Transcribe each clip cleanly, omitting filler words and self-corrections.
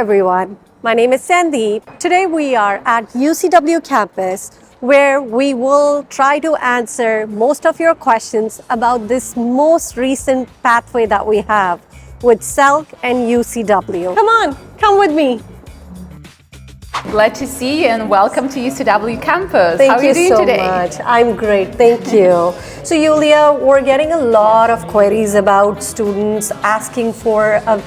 everyone, my name is Sandeep. Today we are at UCW campus where we will try to answer most of your questions about this most recent pathway that we have with SELC and UCW. Come on, come with me. Glad to see you and welcome to UCW campus. Thank How are you doing so today? much. I'm great, thank you. So Yulia, we're getting a lot of queries about students asking for a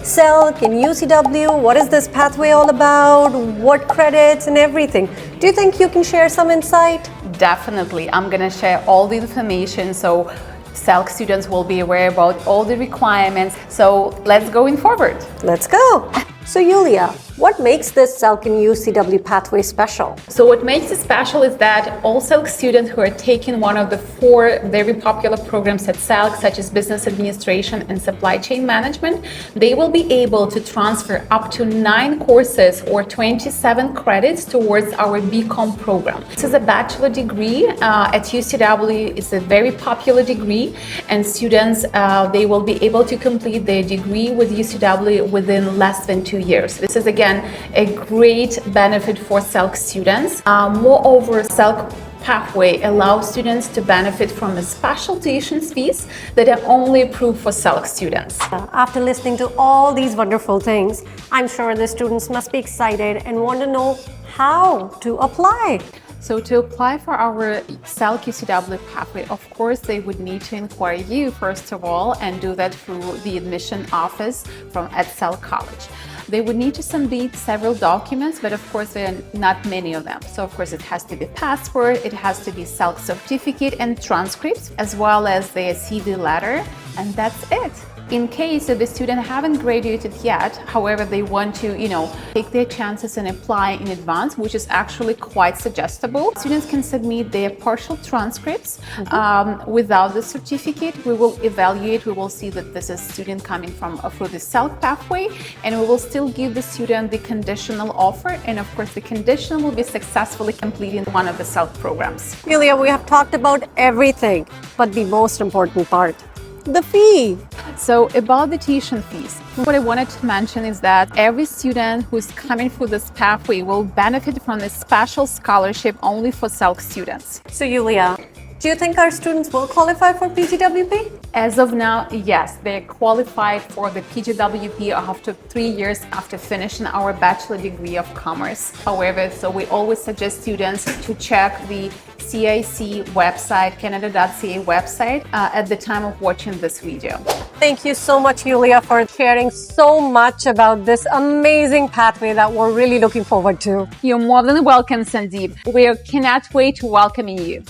SELC and UCW. What is this pathway all about? What credits and everything? Do you think you can share some insight? Definitely. I'm going to share all the information so SELC students will be aware about all the requirements. So let's go in forward. Let's go. So Yulia, what makes this SELC and UCW pathway special? So what makes it special is that all SELC students who are taking one of the 4 very popular programs at SELC, such as Business Administration and Supply Chain Management, they will be able to transfer up to 9 courses or 27 credits towards our BCom program. This is a bachelor degree at UCW. It's a very popular degree, and students, they will be able to complete their degree with UCW within less than 2 years. This is again a great benefit for SELC students. Moreover, SELC pathway allows students to benefit from the special tuition fees that are only approved for SELC students. After listening to all these wonderful things, I'm sure the students must be excited and want to know how to apply. So to apply for our SELC UCW pathway, of course, they would need to inquire you first of all and do that through the admission office at SELC College. They would need to submit several documents, but of course there are not many of them. So of course it has to be passport, it has to be SELC certificate and transcripts, as well as their CV letter, and that's it. In case that the student haven't graduated yet, however, they want to, take their chances and apply in advance, which is actually quite suggestible. Students can submit their partial transcripts without the certificate. We will evaluate, we will see that this is student coming through the SELC pathway, and we will still give the student the conditional offer. And of course, the conditional will be successfully completing one of the SELC programs. Yulia, we have talked about everything, but the most important part, the fee. So about the tuition fees, what I wanted to mention is that every student who's coming through this pathway will benefit from this special scholarship only for SELC students. So Yulia, do you think our students will qualify for PGWP? As of now, yes, they're qualified for the PGWP after 3 years after finishing our bachelor degree of commerce. However, so we always suggest students to check the CIC website, canada.ca website at the time of watching this video. Thank you so much, Yulia, for sharing so much about this amazing pathway that we're really looking forward to. You're more than welcome, Sandeep. We cannot wait to welcome you.